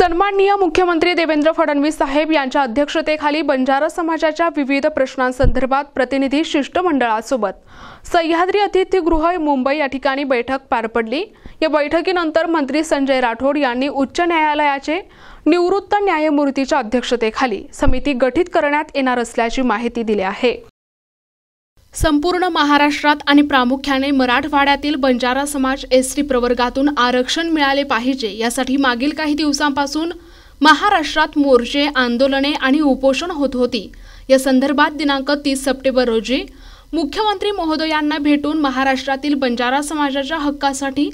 सन्माननीय मुख्यमंत्री देवेंद्र फडणवीस साहेब यांच्या अध्यक्षतेखाली बंजारा समाजाच्या विविध प्रश्नांसंदर्भात प्रतिनिधी शिष्टमंडळासोबत सह्याद्री अतिथीगृह मुंबई या ठिकाणी बैठक पार पडली। या बैठकीनंतर मंत्री संजय राठोड यांनी उच्च न्यायालयाचे निवृत्त न्यायमूर्तीच्या अध्यक्षतेखाली समिती गठीत करण्यात येणार असल्याची माहिती दिली आहे। संपूर्ण महाराष्ट्रात आणि प्रामुख्याने मराठवाड्यातील बंजारा समाज एसटी प्रवर्गातून आरक्षण मिळाले पाहिजे यासाठी मागील काही दिवसांपासून महाराष्ट्रात मोर्चे, आंदोलने आणि उपोषण होत होती। या संदर्भात दिनांक 30 सप्टेंबर रोजी मुख्यमंत्री महोदयांना भेटून महाराष्ट्रातील बंजारा समाजाच्या हक्कासाठी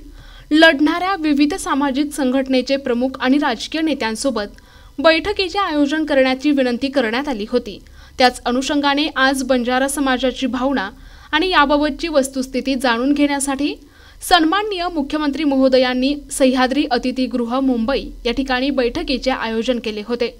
लढणाऱ्या विविध सामाजिक संघटनेचे प्रमुख आणि राजकीय नेत्यांसोबत बैठकीचे आयोजन करण्याची विनंती करण्यात आली होती। त्याच अनुषंगाने आज बंजारा समाजाची भावना आणि याबाबतची वस्तुस्थिती जाणून घेण्यासाठी सन्माननीय मुख्यमंत्री महोदयांनी सह्याद्री अतिथीगृह मुंबई या ठिकाणी बैठकीचे आयोजन केले होते।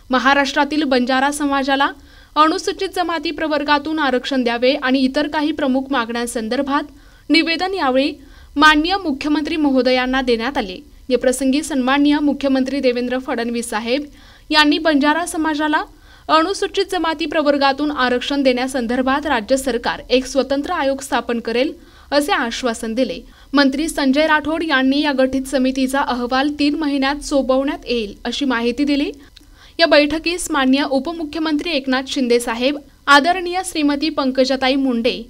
महाराष्ट्रातील बंजारा समाजाला अनुसूचित जमाती प्रवर्गातून आरक्षण द्यावे आणि इतर काही प्रमुख मागण्यांसंदर्भात निवेदन यावेळी माननीय मुख्यमंत्री महोदयांना देण्यात आले। या प्रसंगी सन्माननीय मुख्यमंत्री देवेंद्र फडणवीस साहेब यांनी बंजारा समाजाला अनुसूचित जमाती प्रवर्गातून आरक्षण देण्यासंदर्भात राज्य सरकार एक स्वतंत्र आयोग स्थापन करेल असे आश्वासन दिले। मंत्री संजय राठोड यांनी या गठीत समितीचा अहवाल 3 महिन्यात सोपवण्यात येईल अशी माहिती दिली। या बैठकीस माननीय उपमुख्यमंत्री एकनाथ शिंदे साहेब, आदरणीय श्रीमती पंकजाताई मुंडे,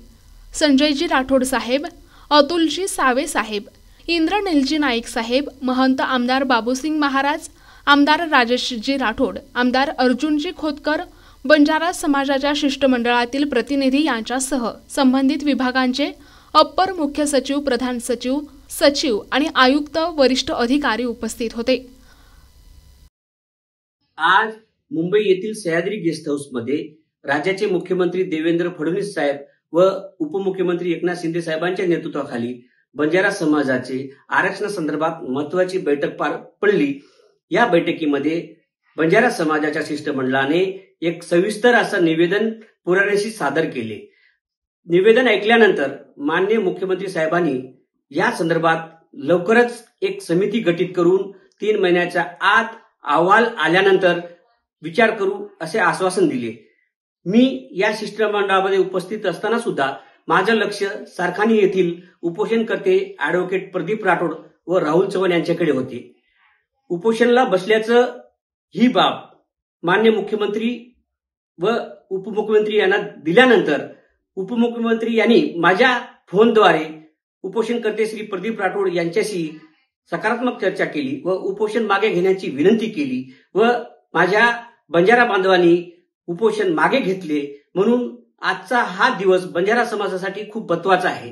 संजयजी राठोड साहेब, अतुलजी सावे साहेब, इंद्रनीलजी नाईक साहेब, महंत आमदार बाबूसिंग महाराज, आमदार राजेशजी राठोड, आमदार अर्जुनजी खोतकर, बंजारा समाजाच्या शिष्टमंडळातील प्रतिनिधी यांच्यासह संबंधित विभागांचे अप्पर मुख्य सचिव, प्रधान सचिव, सचिव आणि आयुक्त वरिष्ठ अधिकारी उपस्थित होते। आज मुंबई येथील सह्याद्री गेस्ट हाऊस मध्ये राज्याचे मुख्यमंत्री देवेंद्र फडणवीस साहेब व उपमुख्यमंत्री एकनाथ शिंदे साहेबांच्या नेतृत्वाखाली बंजारा समाजाचे आरक्षणासंदर्भात महत्त्वाची बैठक पार पडली। या बैठकीमध्ये बंजारा समाजाच्या शिष्टमंडळाने एक सविस्तर असं निवेदन पुराव्याशी सादर केले। निवेदन ऐकल्यानंतर माननीय मुख्यमंत्री साहेबांनी या संदर्भात लवकरच एक समिती गठीत करून 3 महिन्याच्या आत अहवाल आल्यानंतर विचार करू असे आश्वासन दिले। मी या शिष्टमंडळामध्ये उपस्थित असताना सुद्धा माझं लक्ष सारखानी येथील उपोषणकर्ते ॲडव्होकेट प्रदीप राठोड व राहुल चव्हाण यांच्याकडे होते। उपोषणाला बसल्याचं ही बाब माननीय मुख्यमंत्री व उपमुख्यमंत्री यांना दिल्यानंतर उपमुख्यमंत्री यांनी माझ्या फोनद्वारे उपोषणकर्ते श्री प्रदीप राठोड यांच्याशी सकारात्मक चर्चा केली व उपोषण मागे घेण्याची विनंती केली व माझ्या बंजारा बांधवांनी उपोषण मागे घेतले। म्हणून आजचा हा दिवस बंजारा समाजासाठी खूप महत्त्वाचा आहे।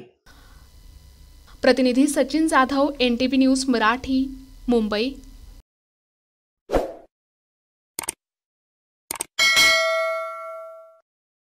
प्रतिनिधी सचिन जाधव, NTV न्यूज मराठी, मुंबई।